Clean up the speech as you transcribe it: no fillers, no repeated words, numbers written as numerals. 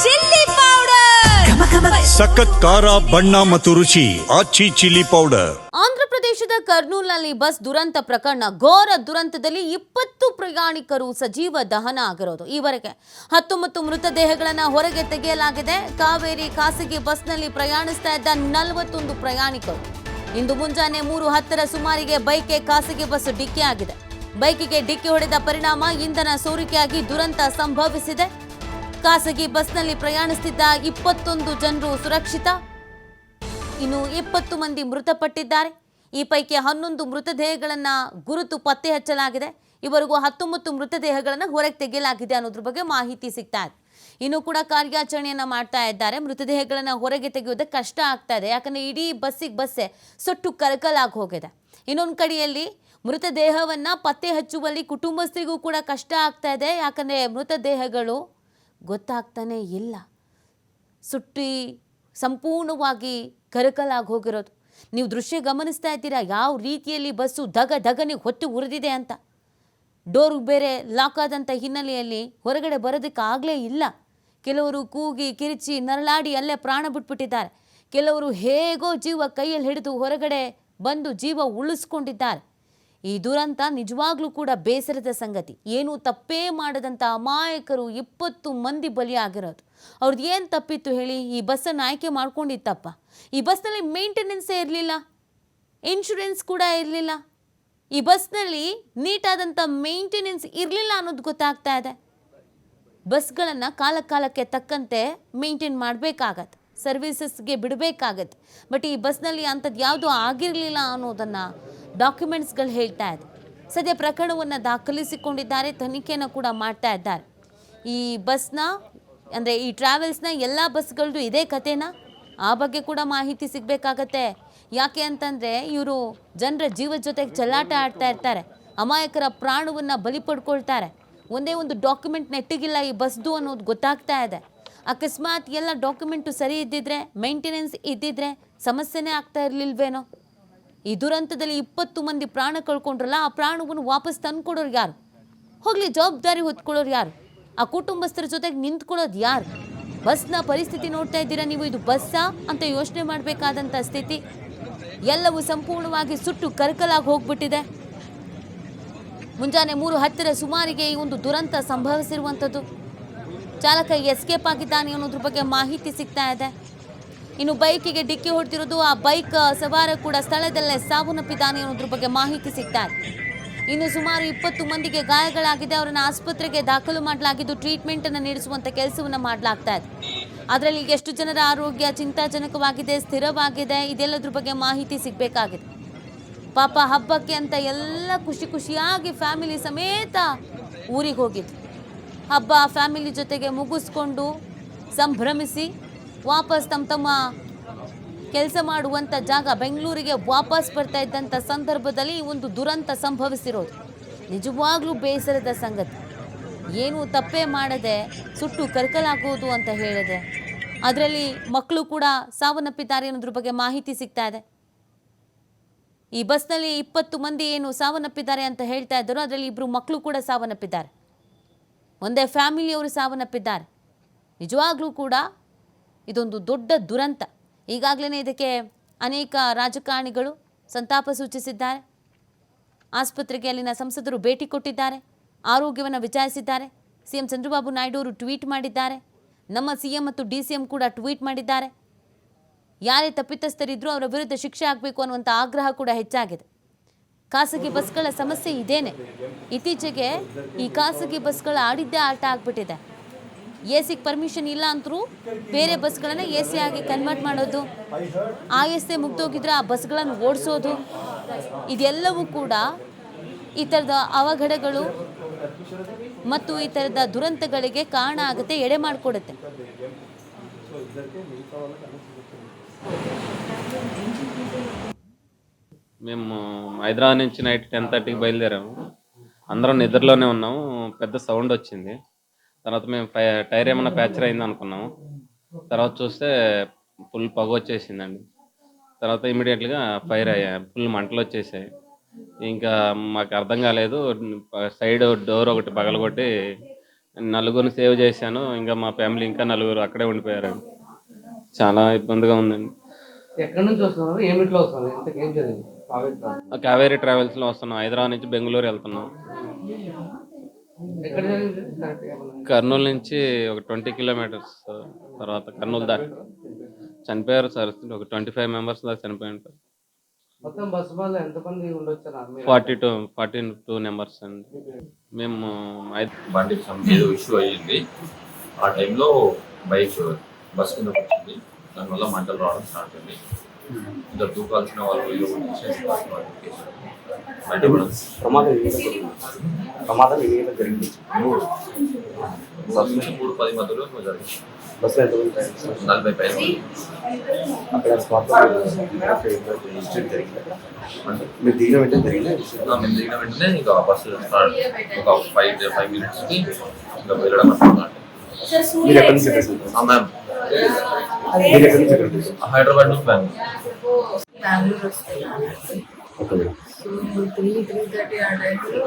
Chilli powder, ಸಖತ್ ಖಾರ ಬಣ್ಣ ಮತ್ತು ರುಚಿ ಆಚಿ ಚಿಲ್ಲಿ ಪೌಡರ್. ಆಂಧ್ರಪ್ರದೇಶದ ಕರ್ನೂಲ್ನಲ್ಲಿ ಬಸ್ ದುರಂತ ಪ್ರಕರಣ. ಘೋರ ದುರಂತದಲ್ಲಿ 20 ಪ್ರಯಾಣಿಕರು ಸಜೀವ ದಹನ ಆಗಿರೋದು. ಈವರೆಗೆ 19 ಮೃತದೇಹಗಳನ್ನು ಹೊರಗೆ ತೆಗೆಯಲಾಗಿದೆ. ಕಾವೇರಿ ಖಾಸಗಿ ಬಸ್ನಲ್ಲಿ ಪ್ರಯಾಣಿಸ್ತಾ ಇದ್ದ 41 ಪ್ರಯಾಣಿಕರು. ಇಂದು ಮುಂಜಾನೆ 3:10 ಸುಮಾರಿಗೆ ಬೈಕ್ಗೆ ಖಾಸಗಿ ಬಸ್ ಡಿಕ್ಕಿ ಆಗಿದೆ. ಬೈಕಿಗೆ ಡಿಕ್ಕಿ ಹೊಡೆದ ಪರಿಣಾಮ ಇಂಧನ ಸೋರಿಕೆಯಾಗಿ ದುರಂತ ಸಂಭವಿಸಿದೆ. ಖಾಸಗಿ ಬಸ್ನಲ್ಲಿ ಪ್ರಯಾಣಿಸುತ್ತಿದ್ದ 21 ಜನರು ಸುರಕ್ಷಿತ. ಇನ್ನು 20 ಮಂದಿ ಮೃತಪಟ್ಟಿದ್ದಾರೆ. ಈ ಪೈಕಿ 11 ಮೃತದೇಹಗಳನ್ನು ಗುರುತು ಪತ್ತೆ ಹಚ್ಚಲಾಗಿದೆ. ಇವರೆಗೂ 19 ಮೃತದೇಹಗಳನ್ನು ಹೊರಗೆ ತೆಗೆಯಲಾಗಿದೆ ಅನ್ನೋದ್ರ ಬಗ್ಗೆ ಮಾಹಿತಿ ಸಿಗ್ತಾ ಇದೆ. ಇನ್ನು ಕೂಡ ಕಾರ್ಯಾಚರಣೆಯನ್ನು ಮಾಡ್ತಾ ಇದ್ದಾರೆ. ಮೃತದೇಹಗಳನ್ನು ಹೊರಗೆ ತೆಗೆಯೋದಕ್ಕೆ ಕಷ್ಟ ಆಗ್ತಾ ಇದೆ. ಯಾಕಂದರೆ ಇಡೀ ಬಸ್ಸೇ ಸುಟ್ಟು ಕರಕಲಾಗಿ ಹೋಗಿದೆ. ಇನ್ನೊಂದು ಕಡೆಯಲ್ಲಿ ಮೃತದೇಹವನ್ನು ಪತ್ತೆ ಹಚ್ಚುವಲ್ಲಿ ಕುಟುಂಬಸ್ಥರಿಗೂ ಕೂಡ ಕಷ್ಟ ಆಗ್ತಾ ಇದೆ. ಯಾಕಂದರೆ ಮೃತದೇಹಗಳು ಗೊತ್ತಾಗ್ತಾನೆ ಇಲ್ಲ, ಸುಟ್ಟಿ ಸಂಪೂರ್ಣವಾಗಿ ಕರಕಲಾಗಿ ಹೋಗಿರೋದು. ನೀವು ದೃಶ್ಯ ಗಮನಿಸ್ತಾ ಇದ್ದೀರಾ ಯಾವ ರೀತಿಯಲ್ಲಿ ಬಸ್ಸು ಧಗನೆ ಹೊತ್ತು ಉರಿದಿದೆ ಅಂತ. ಡೋರ್ ಬೇರೆ ಲಾಕ್ ಆದಂಥ ಹಿನ್ನೆಲೆಯಲ್ಲಿ ಹೊರಗಡೆ ಬರೋದಕ್ಕಾಗಲೇ ಇಲ್ಲ. ಕೆಲವರು ಕೂಗಿ ಕಿರಿಚಿ ನರಳಾಡಿ ಅಲ್ಲೇ ಪ್ರಾಣ ಬಿಟ್ಬಿಟ್ಟಿದ್ದಾರೆ. ಕೆಲವರು ಹೇಗೋ ಜೀವ ಕೈಯಲ್ಲಿ ಹಿಡಿದು ಹೊರಗಡೆ ಬಂದು ಜೀವ ಉಳಿಸ್ಕೊಂಡಿದ್ದಾರೆ. ಈ ದುರಂತ ನಿಜವಾಗ್ಲೂ ಕೂಡ ಬೇಸರದ ಸಂಗತಿ. ಏನೂ ತಪ್ಪೇ ಮಾಡದಂಥ ಅಮಾಯಕರು 20 ಮಂದಿ ಬಲಿಯಾಗಿರೋದು. ಅವ್ರದ್ದು ಏನು ತಪ್ಪಿತ್ತು ಹೇಳಿ? ಈ ಬಸ್ಸನ್ನು ಆಯ್ಕೆ ಮಾಡ್ಕೊಂಡಿತ್ತಪ್ಪ. ಈ ಬಸ್ನಲ್ಲಿ ಮೇಂಟೆನೆನ್ಸೇ ಇರಲಿಲ್ಲ, ಇನ್ಶೂರೆನ್ಸ್ ಕೂಡ ಇರಲಿಲ್ಲ. ಈ ಬಸ್ನಲ್ಲಿ ನೀಟಾದಂಥ ಮೇಂಟೆನೆನ್ಸ್ ಇರಲಿಲ್ಲ ಅನ್ನೋದು ಗೊತ್ತಾಗ್ತಾ ಇದೆ. ಬಸ್ಗಳನ್ನು ಕಾಲಕ್ಕೆ ತಕ್ಕಂತೆ ಮೇಂಟೈನ್ ಮಾಡಬೇಕಾಗತ್ತೆ, ಸರ್ವಿಸಸ್ಗೆ ಬಿಡಬೇಕಾಗತ್ತೆ. ಬಟ್ ಈ ಬಸ್ನಲ್ಲಿ ಅಂಥದ್ದು ಯಾವುದೂ ಆಗಿರಲಿಲ್ಲ ಅನ್ನೋದನ್ನು ಡಾಕ್ಯುಮೆಂಟ್ಸ್ಗಳು ಹೇಳ್ತಾ ಇದೆ. ಸದ್ಯ ಪ್ರಕರಣವನ್ನು ದಾಖಲಿಸಿಕೊಂಡಿದ್ದಾರೆ, ತನಿಖೆಯನ್ನು ಕೂಡ ಮಾಡ್ತಾ ಇದ್ದಾರೆ. ಈ ಬಸ್ನ ಅಂದರೆ ಈ ಟ್ರಾವೆಲ್ಸ್ನ ಎಲ್ಲ ಬಸ್ಗಳದ್ದು ಇದೇ ಕಥೆನಾ? ಆ ಬಗ್ಗೆ ಕೂಡ ಮಾಹಿತಿ ಸಿಗಬೇಕಾಗತ್ತೆ. ಯಾಕೆ ಅಂತಂದರೆ ಇವರು ಜನರ ಜೀವದ ಜೊತೆಗೆ ಚೆಲ್ಲಾಟ ಆಡ್ತಾ ಇರ್ತಾರೆ, ಅಮಾಯಕರ ಪ್ರಾಣವನ್ನು ಬಲಿ ಪಡ್ಕೊಳ್ತಾರೆ. ಒಂದೇ ಒಂದು ಡಾಕ್ಯುಮೆಂಟ್ ನೆಟ್ಟಿಗಿಲ್ಲ ಈ ಬಸ್ದು ಅನ್ನೋದು ಗೊತ್ತಾಗ್ತಾ ಇದೆ. ಅಕಸ್ಮಾತ್ ಎಲ್ಲ ಡಾಕ್ಯುಮೆಂಟು ಸರಿ ಇದ್ದಿದ್ರೆ, ಮೇಂಟೆನೆನ್ಸ್ ಇದ್ದಿದ್ರೆ ಸಮಸ್ಯೆನೇ ಆಗ್ತಾ ಇರಲಿಲ್ವೇನೋ? ಈ ದುರಂತದಲ್ಲಿ 20 ಮಂದಿ ಪ್ರಾಣ ಕಳ್ಕೊಂಡ್ರಲ್ಲ, ಆ ಪ್ರಾಣವನ್ನು ವಾಪಸ್ ತಂದ್ಕೊಡೋರು ಯಾರು? ಹೋಗಲಿ, ಜವಾಬ್ದಾರಿ ಹೊತ್ಕೊಳ್ಳೋರು ಯಾರು? ಆ ಕುಟುಂಬಸ್ಥರ ಜೊತೆಗೆ ನಿಂತ್ಕೊಳ್ಳೋದು ಯಾರು? ಬಸ್ನ ಪರಿಸ್ಥಿತಿ ನೋಡ್ತಾ ಇದ್ದೀರಾ ನೀವು. ಇದು ಬಸ್ಸಾ ಅಂತ ಯೋಚನೆ ಮಾಡಬೇಕಾದಂಥ ಸ್ಥಿತಿ. ಎಲ್ಲವೂ ಸಂಪೂರ್ಣವಾಗಿ ಸುಟ್ಟು ಕರಕಲಾಗಿ ಹೋಗ್ಬಿಟ್ಟಿದೆ. ಮುಂಜಾನೆ 3:10 ಸುಮಾರಿಗೆ ಈ ಒಂದು ದುರಂತ ಸಂಭವಿಸಿರುವಂಥದ್ದು. ಚಾಲಕ ಎಸ್ಕೇಪ್ ಆಗಿದ್ದಾನೆ ಅನ್ನೋದ್ರ ಬಗ್ಗೆ ಮಾಹಿತಿ ಸಿಗ್ತಾ ಇದೆ. ಇನ್ನು ಬೈಕಿಗೆ ಡಿಕ್ಕಿ ಹೊಡೆದಿರೋದು, ಆ ಬೈಕ್ ಸವಾರ ಕೂಡ ಸ್ಥಳದಲ್ಲೇ ಸಾವನ್ನಪ್ಪಿದ್ದಾನೆ ಅನ್ನೋದ್ರ ಬಗ್ಗೆ ಮಾಹಿತಿ ಸಿಗ್ತಾ ಇದೆ. ಇನ್ನು ಸುಮಾರು 20 ಮಂದಿಗೆ ಗಾಯಗಳಾಗಿದೆ. ಅವರನ್ನು ಆಸ್ಪತ್ರೆಗೆ ದಾಖಲು ಮಾಡಲಾಗಿದ್ದು ಟ್ರೀಟ್ಮೆಂಟನ್ನು ನೀಡಿಸುವಂಥ ಕೆಲಸವನ್ನು ಮಾಡಲಾಗ್ತಾ ಇದೆ. ಅದರಲ್ಲಿ ಎಷ್ಟು ಜನರ ಆರೋಗ್ಯ ಚಿಂತಾಜನಕವಾಗಿದೆ, ಸ್ಥಿರವಾಗಿದೆ, ಇದೆಲ್ಲದ್ರ ಬಗ್ಗೆ ಮಾಹಿತಿ ಸಿಗಬೇಕಾಗಿದೆ. ಪಾಪ ಹಬ್ಬಕ್ಕೆ ಅಂತ ಎಲ್ಲ ಖುಷಿಯಾಗಿ ಫ್ಯಾಮಿಲಿ ಸಮೇತ ಊರಿಗೆ ಹೋಗಿದ್ರು. ಹಬ್ಬ ಫ್ಯಾಮಿಲಿ ಜೊತೆಗೆ ಮುಗಿಸ್ಕೊಂಡು ಸಂಭ್ರಮಿಸಿ ವಾಪಸ್ ತಮ್ಮ ಕೆಲಸ ಮಾಡುವಂಥ ಜಾಗ ಬೆಂಗಳೂರಿಗೆ ವಾಪಸ್ ಬರ್ತಾ ಇದ್ದಂಥ ಸಂದರ್ಭದಲ್ಲಿ ಒಂದು ದುರಂತ ಸಂಭವಿಸಿರೋದು ನಿಜವಾಗ್ಲೂ ಬೇಸರದ ಸಂಗತಿ. ಏನೂ ತಪ್ಪೇ ಮಾಡದೆ ಸುಟ್ಟು ಕರಕಲಾಗುವುದು ಅಂತ ಹೇಳಿದೆ. ಅದರಲ್ಲಿ ಮಕ್ಕಳು ಕೂಡ ಸಾವನ್ನಪ್ಪಿದ್ದಾರೆ ಅನ್ನೋದ್ರ ಬಗ್ಗೆ ಮಾಹಿತಿ ಸಿಗ್ತಾ ಇದೆ. ಈ ಬಸ್ನಲ್ಲಿ 20 ಮಂದಿ ಏನು ಸಾವನ್ನಪ್ಪಿದ್ದಾರೆ ಅಂತ ಹೇಳ್ತಾ ಇದ್ದರು, ಅದರಲ್ಲಿ 2 ಮಕ್ಕಳು ಕೂಡ ಸಾವನ್ನಪ್ಪಿದ್ದಾರೆ. ಒಂದೇ ಫ್ಯಾಮಿಲಿಯವರು ಸಾವನ್ನಪ್ಪಿದ್ದಾರೆ. ನಿಜವಾಗ್ಲೂ ಕೂಡ ಇದೊಂದು ದೊಡ್ಡ ದುರಂತ. ಈಗಾಗಲೇ ಇದಕ್ಕೆ ಅನೇಕ ರಾಜಕಾರಣಿಗಳು ಸಂತಾಪ ಸೂಚಿಸಿದ್ದಾರೆ. ಆಸ್ಪತ್ರೆಗೆ ಅಲ್ಲಿನ ಸಂಸದರು ಭೇಟಿ ಕೊಟ್ಟಿದ್ದಾರೆ, ಆರೋಗ್ಯವನ್ನು ವಿಚಾರಿಸಿದ್ದಾರೆ. ಸಿಎಂ ಚಂದ್ರಬಾಬು ನಾಯ್ಡು ಅವರು ಟ್ವೀಟ್ ಮಾಡಿದ್ದಾರೆ. ನಮ್ಮ ಸಿಎಂ ಮತ್ತು DCM ಕೂಡ ಟ್ವೀಟ್ ಮಾಡಿದ್ದಾರೆ. ಯಾರೇ ತಪ್ಪಿತಸ್ಥರಿದ್ರೂ ಅವರ ವಿರುದ್ಧ ಶಿಕ್ಷೆ ಆಗಬೇಕು ಅನ್ನುವಂಥ ಆಗ್ರಹ ಕೂಡ ಹೆಚ್ಚಾಗಿದೆ. ಖಾಸಗಿ ಬಸ್ಗಳ ಸಮಸ್ಯೆ ಇದೇನೆ. ಇತ್ತೀಚೆಗೆ ಈ ಖಾಸಗಿ ಬಸ್ಗಳ ಆಡಿದ್ದೇ ಆಟ ಆಗಿಬಿಟ್ಟಿದೆ. AC ಪರ್ಮಿಷನ್ ಇಲ್ಲ ಅಂತರೂ ಬೇರೆ ಬಸ್ಗಳನ್ನು AC ಆಗಿ ಕನ್ವರ್ಟ್ ಮಾಡೋದು, ASA ಮುಗ್ದೋಗಿದ್ರೆ ಆ ಬಸ್ಗಳನ್ನು ಓಡಿಸೋದು, ಇದೆಲ್ಲವೂ ಕೂಡ ಈ ಥರದ ಅವಘಡಗಳು ಮತ್ತು ಈ ಥರದ ದುರಂತಗಳಿಗೆ ಕಾರಣ ಆಗುತ್ತೆ, ಎಡೆ ಮಾಡಿಕೊಡುತ್ತೆ. మేము హైదరాబాద్ నుంచి నైట్ 10:30కి బయలుదేరాము. అందరం నిద్రలోనే ఉన్నాము. పెద్ద సౌండ్ వచ్చింది. తర్వాత మేము టైర్ ఏమన్నా ఫ్రాక్చర్ అయింది అనుకున్నాము. తర్వాత చూస్తే ఫుల్ పొగ వచ్చేసిందండి. తర్వాత ఇమీడియట్గా ఫైర్ అయ్యాయి, ఫుల్ మంటలు వచ్చేసాయి. ఇంకా మాకు అర్థం కాలేదు. సైడ్ డోర్ ఒకటి పగలగొట్టి నలుగురిని సేవ్ చేశాను. ఇంకా మా ఫ్యామిలీ ఇంకా నలుగురు అక్కడే ఉండిపోయారండి. చాలా ఇబ్బందిగా ఉందండి. ఎక్కడి నుంచి వస్తున్నారు? ఏమిట్లో వస్తున్నారు? ఇంతకేం జరిగింది? కావేరీ ట్రావెల్స్లో వస్తున్నాం. హైదరాబాద్ నుంచి బెంగళూరు వెళ్తున్నాం. ఎక్కడ జరిగింది కరెక్ట్గా ఏమన్నా? కర్నూలు నుంచి ఒక 20 కిలోమీటర్స్ తర్వాత కర్నూలు దాటి చనిపోయారు సార్. ఒక 25 మెంబర్స్ దాకా చనిపోయి ఉంటారు. మొత్తం బస్సు బాధ ఎంతమంది ఉండొచ్చారా? 42 నెంబర్స్ అండి. మేము బండికి ఏదో ఇష్యూ అయ్యింది. ఆ టైంలో బైక్ బస్ కిందకు వచ్చింది. దానివల్ల మంటలు రావడం స్టార్ట్ అయింది. ఇద్దరు దూకాల్సిన వాళ్ళు వీళ్ళు ప్రమాదం జరిగింది. 3-10 మధ్యలో జరిగింది. బస్సులో ఎంతమంది డ్రైవర్స్? 40 పైన అక్కడ స్పాట్లో ఇన్సిడెంట్ జరిగింది. అంటే మీరు దిగిన వెంటనే జరిగింది. మేము దిగిన వెంటనే ఇంకా బస్సు స్టార్ట్ ఒక 5 మినిట్స్కి ఇంకా వెళ్ళడం అనుకున్నాను. మీరు ఎక్కడి నుంచి ఎక్కడికి వెళ్తారు? మ్యామ్ మీరు ఎక్కడి నుంచి ఎక్కడికి వెళ్తారు? హైదరాబాద్ నుంచి బెంగళూరు వస్తాయి. ఓకే. సో 3:30 ఆ టైంలో